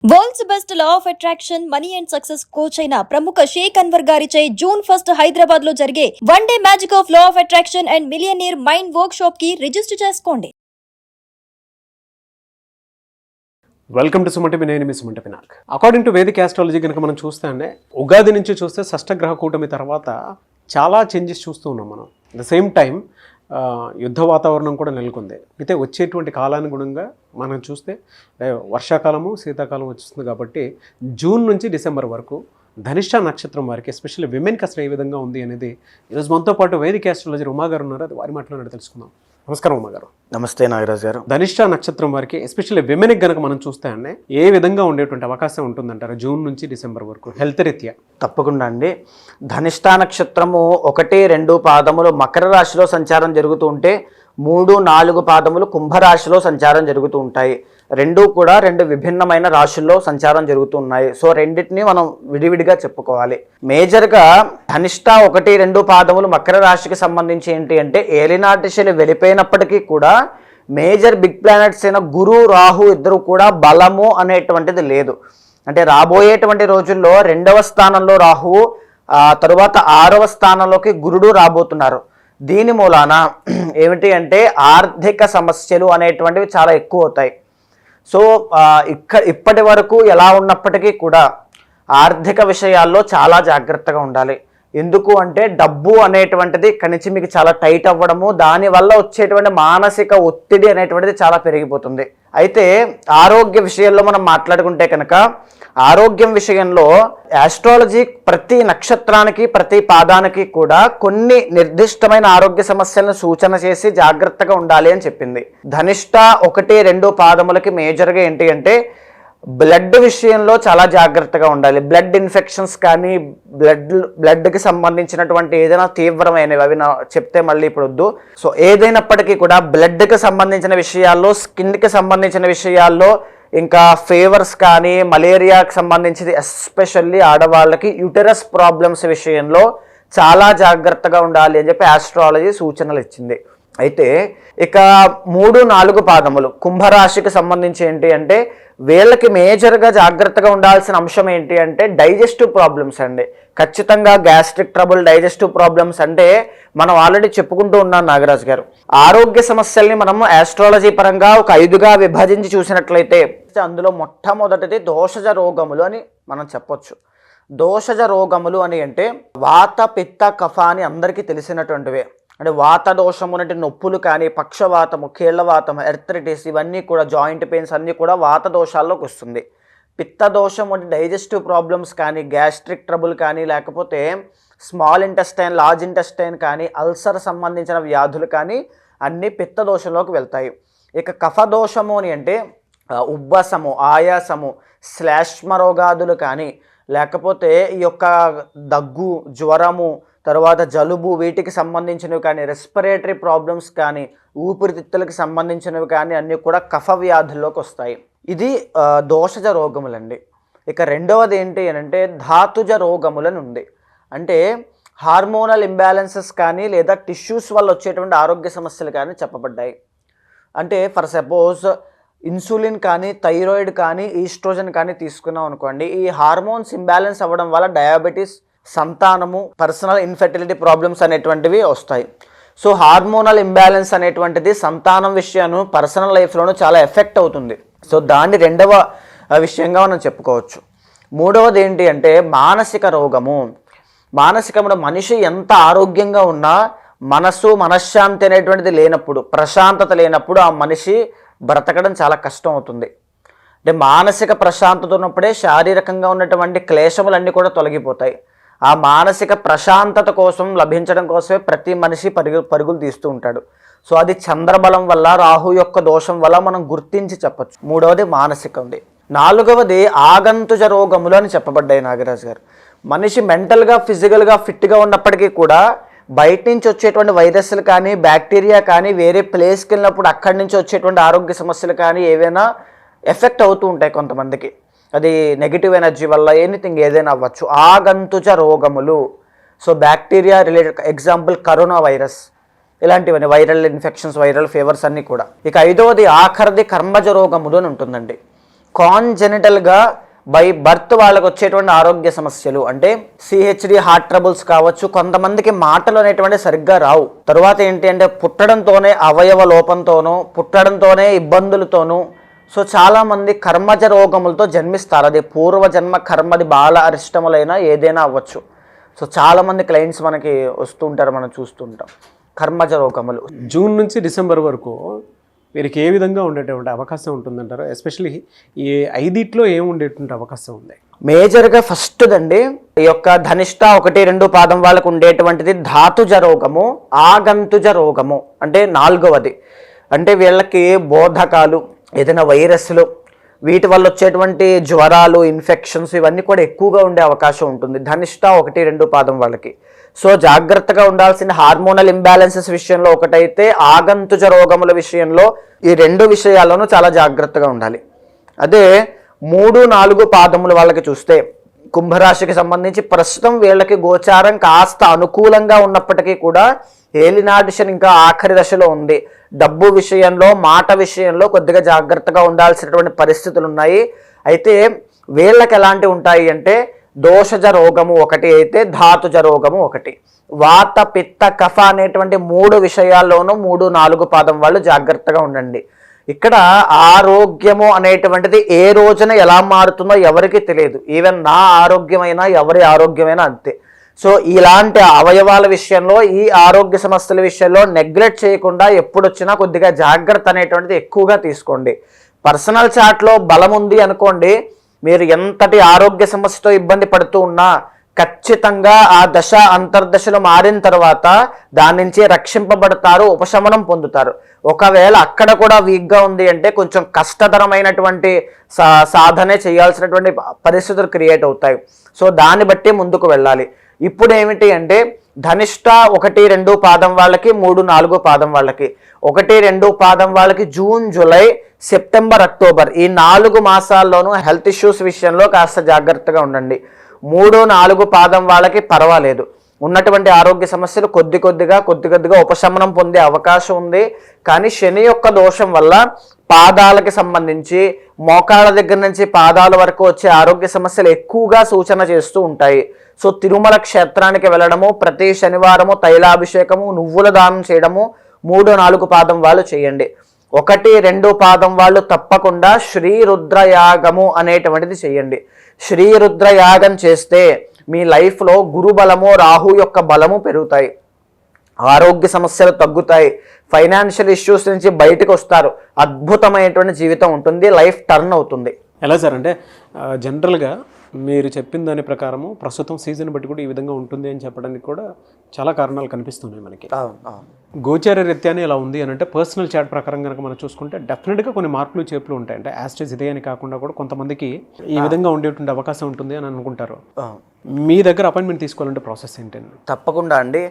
World's best law of attraction money and success coach అయిన ప్రముఖ షేక్ అన్వర్ గారిచే జూన్ 1 హైదరాబాద్ లో జరిగే one day magic of law of attraction and millionaire mind workshop కి register చేసుకోండి. Welcome to Suman TV. నేను మీ Suman TV. According to Vedic astrology కనుక మనం చూస్తే అంటే ఉగాది నుంచి చూస్తే షష్టగ్రహ కూటమి తర్వాత చాలా చేంజెస్ చూస్తూ ఉన్నాం మనం. అట్ ద సేమ్ టైం యుద్ధ వాతావరణం కూడా నెలకొంది. అయితే వచ్చేటువంటి కాలానుగుణంగా మనం చూస్తే వర్షాకాలము శీతాకాలం వస్తుంది కాబట్టి జూన్ నుంచి డిసెంబర్ వరకు ధనిష్ట నక్షత్రం వారికి ఎస్పెషల్లీ విమెన్కి అసలు ఏ విధంగా ఉంది అనేది ఈరోజు మనతో పాటు వేదిక్ ఆస్ట్రాలజర్ ఉమా గారు ఉన్నారు. అది వారి మాట్లాడి తెలుసుకుందాం. నమస్కారం ఉమా గారు. నమస్తే నాగరాజ్ గారు. ధనిష్ట నక్షత్రం వారికి ఎస్పెషల్లీ విమెన్కి కనుక మనం చూస్తే అండి ఏ విధంగా ఉండేటువంటి అవకాశం ఉంటుందంటారు జూన్ నుంచి డిసెంబర్ వరకు హెల్త్ రీత్యా? తప్పకుండా అండి. ధనిష్ట నక్షత్రము 1, 2 పాదములు మకర రాశిలో సంచారం జరుగుతూ ఉంటే 3, 4 పాదములు కుంభరాశిలో సంచారం జరుగుతూ ఉంటాయి. రెండు కూడా రెండు విభిన్నమైన రాశుల్లో సంచారం జరుగుతూ ఉన్నాయి. సో రెండింటిని మనం విడివిడిగా చెప్పుకోవాలి. మేజర్గా ధనిష్ట 1, 2 పాదములు మకర రాశికి సంబంధించి ఏంటి అంటే ఏలినాటి శని వెళ్ళిపోయినప్పటికీ కూడా మేజర్ బిగ్ ప్లానెట్స్ అయిన గురు రాహు ఇద్దరు కూడా బలము అనేటువంటిది లేదు. అంటే రాబోయేటువంటి రోజుల్లో 2వ స్థానంలో రాహువు, తరువాత 6వ స్థానంలోకి గురుడు రాబోతున్నారు. దీని మూలాన ఏమిటి అంటే ఆర్థిక సమస్యలు అనేటువంటివి చాలా ఎక్కువ అవుతాయి. సో ఇప్పటి వరకు ఎలా ఉన్నప్పటికీ కూడా ఆర్థిక విషయాల్లో చాలా జాగ్రత్తగా ఉండాలి. ఎందుకు అంటే డబ్బు అనేటువంటిది ఇక్కడి నుంచి మీకు చాలా టైట్ అవ్వడము, దానివల్ల వచ్చేటువంటి మానసిక ఒత్తిడి అనేటువంటిది చాలా పెరిగిపోతుంది. అయితే ఆరోగ్య విషయంలో మనం మాట్లాడుకుంటే కనుక ఆరోగ్యం విషయంలో ఆస్ట్రాలజీ ప్రతి నక్షత్రానికి ప్రతి పాదానికి కూడా కొన్ని నిర్దిష్టమైన ఆరోగ్య సమస్యలను సూచన చేసి జాగ్రత్తగా ఉండాలి అని చెప్పింది. ధనిష్ట 1, 2 పాదములకి మేజర్గా ఏంటి అంటే బ్లడ్ విషయంలో చాలా జాగ్రత్తగా ఉండాలి. బ్లడ్ ఇన్ఫెక్షన్స్ కానీ బ్లడ్కి సంబంధించినటువంటి ఏదైనా తీవ్రమైనవి అవి చెప్తే మళ్ళీ ఇప్పుడు వద్దు. సో ఏదైనప్పటికీ కూడా బ్లడ్కి సంబంధించిన విషయాల్లో, స్కిన్కి సంబంధించిన విషయాల్లో, ఇంకా ఫీవర్స్ కానీ మలేరియాకి సంబంధించింది ఎస్పెషల్లీ ఆడవాళ్ళకి యూటెరస్ ప్రాబ్లమ్స్ విషయంలో చాలా జాగ్రత్తగా ఉండాలి అని చెప్పి ఆస్ట్రాలజీ సూచనలు ఇచ్చింది. అయితే ఇక 3, 4 పాదములు కుంభరాశికి సంబంధించి ఏంటి అంటే వీళ్ళకి మేజర్గా జాగ్రత్తగా ఉండాల్సిన అంశం ఏంటి అంటే డైజెస్టివ్ ప్రాబ్లమ్స్ అండి. ఖచ్చితంగా గ్యాస్ట్రిక్ ట్రబుల్, డైజెస్టివ్ ప్రాబ్లమ్స్ అంటే మనం ఆల్రెడీ చెప్పుకుంటూ ఉన్నాం నాగరాజ్ గారు. ఆరోగ్య సమస్యల్ని మనము ఆస్ట్రాలజీ పరంగా ఒక 5గా విభజించి చూసినట్లయితే అందులో మొట్టమొదటిది దోషజ రోగములు అని మనం చెప్పొచ్చు. దోషజ రోగములు అని అంటే వాత, పిత్త, కఫ అని అందరికీ తెలిసినటువంటివే. అంటే వాత దోషము అంటే నొప్పులు కానీ, పక్షవాతము, కీళ్లవాతము, ఎర్థరైటిస్ ఇవన్నీ కూడా జాయింట్ పెయిన్స్ అన్నీ కూడా వాత దోషాల్లోకి వస్తుంది. పిత్త దోషం అంటే డైజెస్టివ్ ప్రాబ్లమ్స్ కానీ, గ్యాస్ట్రిక్ ట్రబుల్ కానీ, లేకపోతే స్మాల్ ఇంటెస్టైన్, లార్జ్ ఇంటెస్టైన్ కానీ, అల్సర్ సంబంధించిన వ్యాధులు కానీ అన్నీ పిత్త దోషంలోకి వెళ్తాయి. ఇక కఫ దోషము అని అంటే ఉబ్బసము, ఆయాసము, శ్లేష్మ రోగాదులు కానీ, లేకపోతే ఈ యొక్క దగ్గు, జ్వరము, తర్వాత జలుబు వీటికి సంబంధించినవి కానీ, రెస్పిరేటరీ ప్రాబ్లమ్స్ కానీ, ఊపిరితిత్తులకు సంబంధించినవి కానీ అన్నీ కూడా కఫ వ్యాధుల్లోకి వస్తాయి. ఇది దోషజ రోగములండి. ఇక రెండవది ఏంటి అని అంటే ధాతుజ రోగములని ఉంది. అంటే హార్మోనల్ ఇంబ్యాలెన్సెస్ కానీ లేదా టిష్యూస్ వల్ల వచ్చేటువంటి ఆరోగ్య సమస్యలు కానీ చెప్పబడ్డాయి. అంటే ఫర్ సపోజ్ ఇన్సులిన్ కానీ, థైరాయిడ్ కానీ, ఈస్ట్రోజన్ కానీ తీసుకున్నాం అనుకోండి, ఈ హార్మోన్స్ ఇంబ్యాలెన్స్ అవ్వడం వల్ల డయాబెటీస్, సంతానము, పర్సనల్ ఇన్ఫెర్టిలిటీ ప్రాబ్లమ్స్ అనేటువంటివి వస్తాయి. సో హార్మోనల్ ఇంబ్యాలెన్స్ అనేటువంటిది సంతానం విషయాన్ని పర్సనల్ లైఫ్లోనూ చాలా ఎఫెక్ట్ అవుతుంది. సో దాన్ని రెండవ విషయంగా మనం చెప్పుకోవచ్చు. మూడవది ఏంటి అంటే మానసిక రోగము. మానసికముడు మనిషి ఎంత ఆరోగ్యంగా ఉన్నా మనశ్శాంతి అనేటువంటిది లేనప్పుడు, ప్రశాంతత లేనప్పుడు ఆ మనిషి బ్రతకడం చాలా కష్టం అవుతుంది. అంటే మానసిక ప్రశాంతత ఉన్నప్పుడే శారీరకంగా ఉన్నటువంటి క్లేశములన్నీ కూడా తొలగిపోతాయి. ఆ మానసిక ప్రశాంతత కోసం లభించడం కోసమే ప్రతి మనిషి పరుగులు తీస్తూ ఉంటాడు. సో అది చంద్రబలం వల్ల, రాహు యొక్క దోషం వల్ల మనం గుర్తించి చెప్పచ్చు. మూడవది మానసికంది. నాలుగవది ఆగంతుజ రోగములు అని చెప్పబడ్డాయి నాగరాజ్ గారు. మనిషి మెంటల్గా, ఫిజికల్గా ఫిట్గా ఉన్నప్పటికీ కూడా బయట నుంచి వచ్చేటువంటి వైరస్లు కానీ, బ్యాక్టీరియా కానీ, వేరే ప్లేస్కి వెళ్ళినప్పుడు అక్కడి నుంచి వచ్చేటువంటి ఆరోగ్య సమస్యలు కానీ ఏవైనా ఎఫెక్ట్ అవుతూ ఉంటాయి కొంతమందికి. అది నెగిటివ్ ఎనర్జీ వల్ల ఎనీథింగ్ ఏదైనా అవ్వచ్చు. ఆగంతుజ రోగములు. So bacteria related, example corona virus, ఇలాంటివన్నీ వైరల్ ఇన్ఫెక్షన్స్, వైరల్ ఫీవర్స్ అన్నీ కూడా. ఇక 5వది ఆఖరిది కర్మజ రోగములు అని ఉంటుందండి. కాన్జెనిటల్గా బై బర్త్ వాళ్ళకి వచ్చేటువంటి ఆరోగ్య సమస్యలు అంటే సిహెచ్డి హార్ట్ ట్రబుల్స్ కావచ్చు, కొంతమందికి మాటలు అనేటువంటి సరిగ్గా రావు. తర్వాత ఏంటి అంటే పుట్టడంతోనే అవయవ లోపంతోనూ పుట్టడంతోనే ఇబ్బందులతోనూ సో చాలామంది కర్మజ రోగములతో జన్మిస్తారు. అది పూర్వజన్మ కర్మది బాల అరిష్టములైనా ఏదైనా అవ్వచ్చు. సో చాలామంది క్లయింట్స్ మనకి వస్తుంటారు, మనం చూస్తుంటాం కర్మజ రోగములు. జూన్ నుంచి డిసెంబర్ వరకు వీరికి ఏ విధంగా ఉండేటువంటి అవకాశం ఉంటుందంటారు? ఎస్పెషల్లీ ఈ 5 ఏం ఉండేటువంటి అవకాశం ఉంది? మేజర్గా ఫస్ట్ దండి ఈ యొక్క ధనిష్ట 1-2 పాదం వాళ్ళకు ఉండేటువంటిది ధాతుజ రోగము, ఆగంతుజ రోగము అంటే 4వది. అంటే వీళ్ళకి బోధకాలు, ఏదైనా వైరస్లు, వీటి వల్ల వచ్చేటువంటి జ్వరాలు, ఇన్ఫెక్షన్స్ ఇవన్నీ కూడా ఎక్కువగా ఉండే అవకాశం ఉంటుంది ధనిష్ట 1-2 పాదం వాళ్ళకి. సో జాగ్రత్తగా ఉండాల్సిన హార్మోనల్ ఇంబ్యాలెన్సెస్ విషయంలో ఒకటైతే ఆగంతుజ రోగముల విషయంలో ఈ 2 విషయాల్లోనూ చాలా జాగ్రత్తగా ఉండాలి. అదే 3-4 పాదముల వాళ్ళకి చూస్తే కుంభరాశికి సంబంధించి ప్రస్తుతం వీళ్ళకి గోచారం కాస్త అనుకూలంగా ఉన్నప్పటికీ కూడా ఏలినాటి శని ఇంకా ఆఖరి దశలో ఉంది. డబ్బు విషయంలో, మాట విషయంలో కొద్దిగా జాగ్రత్తగా ఉండాల్సినటువంటి పరిస్థితులు ఉన్నాయి. అయితే వీళ్ళకి ఎలాంటి ఉంటాయి అంటే దోషజ రోగము ఒకటి అయితే ధాతుజ రోగము ఒకటి. వాత పిత్త కఫ అనేటువంటి 3 విషయాల్లోనూ 3-4 పాదం వాళ్ళు జాగ్రత్తగా ఉండండి. ఇక్కడ ఆరోగ్యము అనేటువంటిది ఏ రోజున ఎలా మారుతుందో ఎవరికి తెలియదు. ఈవెన్ నా ఆరోగ్యమైనా ఎవరి ఆరోగ్యమైనా అంతే. సో ఇలాంటి అవయవాల విషయంలో, ఈ ఆరోగ్య సమస్యల విషయంలో నెగ్లెక్ట్ చేయకుండా ఎప్పుడు వచ్చినా కొద్దిగా జాగ్రత్త అనేటువంటిది ఎక్కువగా తీసుకోండి. పర్సనల్ చాట్లో బలం ఉంది అనుకోండి, మీరు ఎంతటి ఆరోగ్య సమస్యతో ఇబ్బంది పడుతూ ఉన్నా ఖచ్చితంగా ఆ దశ అంతర్దశలు మారిన తర్వాత దాని నుంచి రక్షింపబడతారు, ఉపశమనం పొందుతారు. ఒకవేళ అక్కడ కూడా వీక్గా ఉంది అంటే కొంచెం కష్టతరమైనటువంటి సాధనే చేయాల్సినటువంటి పరిస్థితులు క్రియేట్ అవుతాయి. సో దాన్ని బట్టి ముందుకు వెళ్ళాలి. ఇప్పుడు ఏమిటి అంటే ధనిష్ట 1-2 పాదం వాళ్ళకి, 3-4 పాదం వాళ్ళకి, 1-2 పాదం వాళ్ళకి జూన్, జూలై, సెప్టెంబర్, అక్టోబర్ ఈ 4 మాసాల్లోనూ హెల్త్ ఇష్యూస్ విషయంలో కాస్త జాగ్రత్తగా ఉండండి. 3-4 పాదం వాళ్ళకి పర్వాలేదు, ఉన్నటువంటి ఆరోగ్య సమస్యలు కొద్దిగా ఉపశమనం పొందే అవకాశం ఉంది. కానీ శని యొక్క దోషం వల్ల పాదాలకి సంబంధించి మోకాళ్ళ దగ్గర నుంచి పాదాల వరకు వచ్చే ఆరోగ్య సమస్యలు ఎక్కువగా సూచన చేస్తూ ఉంటాయి. సో తిరుమల క్షేత్రానికి వెళ్ళడము, ప్రతి శనివారము తైలాభిషేకము, నువ్వుల దానం చేయడము 3-4 పాదం వాళ్ళు చేయండి. 1-2 పాదం వాళ్ళు తప్పకుండా శ్రీ రుద్రయాగము అనేటువంటిది చేయండి. శ్రీ రుద్రయాగం చేస్తే మీ లైఫ్లో గురు బలము, రాహు యొక్క బలము పెరుగుతాయి, ఆరోగ్య సమస్యలు తగ్గుతాయి, ఫైనాన్షియల్ ఇష్యూస్ నుంచి బయటకు వస్తారు, అద్భుతమైనటువంటి జీవితం ఉంటుంది, లైఫ్ టర్న్ అవుతుంది. ఎలా సార్ అంటే జనరల్గా మీరు చెప్పిన దాని ప్రకారము ప్రస్తుతం సీజన్ బట్టి కూడా ఈ విధంగా ఉంటుంది అని చెప్పడానికి కూడా చాలా కారణాలు కనిపిస్తున్నాయి మనకి. గోచార రీత్యానే ఇలా ఉంది అని అంటే పర్సనల్ చాట్ ప్రకారం కనుక మనం చూసుకుంటే డెఫినెట్గా కొన్ని మార్పులు చేపులు ఉంటాయి. అంటే యాస్టేజ్ ఇదే అని కాకుండా కూడా కొంతమందికి ఈ విధంగా ఉండేటువంటి అవకాశం ఉంటుంది అని అనుకుంటారు. మీ దగ్గర అపాయింట్మెంట్ తీసుకోవాలంటే ప్రాసెస్ ఏంటండి? తప్పకుండా అండి.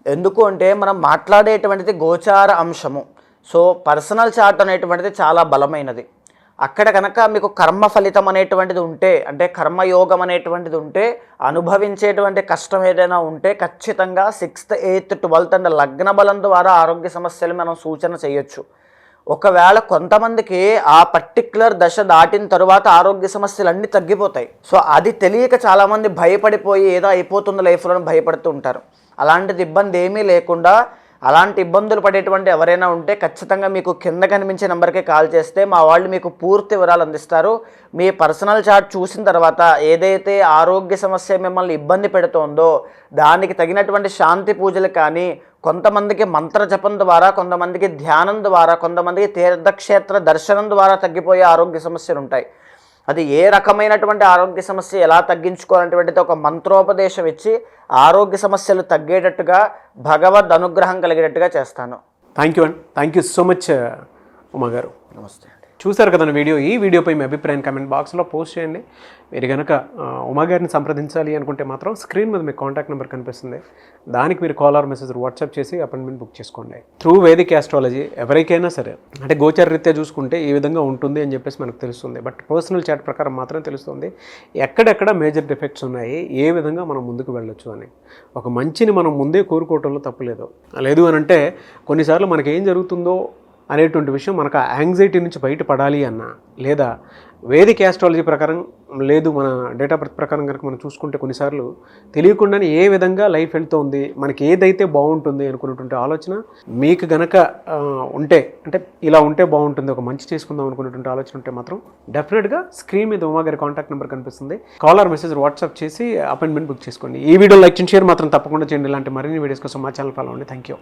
ఎందుకు అంటే మనం మాట్లాడేటువంటిది గోచార అంశము. సో పర్సనల్ చార్ట్ అనేటువంటిది చాలా బలమైనది. అక్కడ కనుక మీకు కర్మ ఫలితం అనేటువంటిది ఉంటే, అంటే కర్మయోగం అనేటువంటిది ఉంటే, అనుభవించేటువంటి కష్టం ఏదైనా ఉంటే ఖచ్చితంగా 6th, 8th, 12th అండ్ లగ్న బలం ద్వారా ఆరోగ్య సమస్యలు మనం సూచన చేయొచ్చు. ఒకవేళ కొంతమందికి ఆ పర్టిక్యులర్ దశ దాటిన తరువాత ఆరోగ్య సమస్యలు అన్నీ తగ్గిపోతాయి. సో అది తెలియక చాలామంది భయపడిపోయి ఏదో అయిపోతుంది లైఫ్లో భయపడుతూ ఉంటారు. అలాంటిది ఇబ్బంది ఏమీ లేకుండా, అలాంటి ఇబ్బందులు పడేటువంటి ఎవరైనా ఉంటే ఖచ్చితంగా మీకు కింద కనిపించే నెంబర్కి కాల్ చేస్తే మా వాళ్ళు మీకు పూర్తి వివరాలు అందిస్తారు. మీ పర్సనల్ చార్ట్ చూసిన తర్వాత ఏదైతే ఆరోగ్య సమస్య మిమ్మల్ని ఇబ్బంది పెడుతోందో దానికి తగినటువంటి శాంతి పూజలు కానీ, కొంతమందికి మంత్ర జపం ద్వారా, కొంతమందికి ధ్యానం ద్వారా, కొంతమందికి తీర్థక్షేత్ర దర్శనం ద్వారా తగ్గిపోయే ఆరోగ్య సమస్యలు ఉంటాయి. అది ఏ రకమైనటువంటి ఆరోగ్య సమస్య ఎలా తగ్గించుకోవాలనేటువంటిది ఒక మంత్రోపదేశం ఇచ్చి ఆరోగ్య సమస్యలు తగ్గేటట్టుగా, భగవద్ అనుగ్రహం కలిగేటట్టుగా చేస్తాను. థ్యాంక్ యూ అండి. Thank you so much Uma గారు. నమస్తే. చూసారు కదా వీడియో. ఈ వీడియోపై మీ అభిప్రాయం కామెంట్ బాక్స్లో పోస్ట్ చేయండి. మీరు కనుక ఉమా గారిని సంప్రదించాలి అనుకుంటే మాత్రం స్క్రీన్ మీద మీ కాంటాక్ట్ నెంబర్ కనిపిస్తుంది, దానికి మీరు కాల్ ఆర్ మెసేజ్ వాట్సాప్ చేసి అపాయింట్మెంట్ బుక్ చేసుకోండి. త్రూ వేదిక్ ఆస్ట్రాలజీ ఎవరికైనా సరే అంటే గోచార రీత్యా చూసుకుంటే ఈ విధంగా ఉంటుంది అని చెప్పేసి మనకు తెలుస్తుంది. బట్ పర్సనల్ చాట్ ప్రకారం మాత్రం తెలుస్తుంది ఎక్కడెక్కడ మేజర్ డిఫెక్ట్స్ ఉన్నాయి, ఏ విధంగా మనం ముందుకు వెళ్ళొచ్చు అని. ఒక మంచిని మనం ముందే కోరుకోవటంలో తప్పులేదు. లేదు అని అంటే కొన్నిసార్లు మనకి ఏం జరుగుతుందో అనేటువంటి విషయం మనకు ఆ యాంగ్జైటీ నుంచి బయటపడాలి అన్నా, లేదా వేదిక యాస్ట్రాలజీ ప్రకారం లేదు మన డేట్ ఆఫ్ బర్త్ ప్రకారం కనుక మనం చూసుకుంటే కొన్నిసార్లు తెలియకుండానే ఏ విధంగా లైఫ్ వెళ్తుంది, మనకి ఏదైతే బాగుంటుంది అనుకున్నటువంటి ఆలోచన మీకు గనక ఉంటే, అంటే ఇలా ఉంటే బాగుంటుంది, ఒక మంచి చేసుకుందాం అనుకున్నటువంటి ఆలోచన ఉంటే మాత్రం డెఫినెట్గా స్క్రీన్ మీద ఉమా గారి కాంటాక్ట్ నెంబర్ కనిపిస్తుంది, కాలర్ మెసేజ్ వాట్సాప్ చేసి అపాయింట్మెంట్ బుక్ చేసుకోండి. ఈ వీడియో లైక్ చేయండి, షేర్ మాత్రం తప్పకుండా చేయండి. ఇలాంటి మరిన్ని వీడియోస్ కోసం మా ఛానల్ ఫాలో అవ్వండి. Thank you.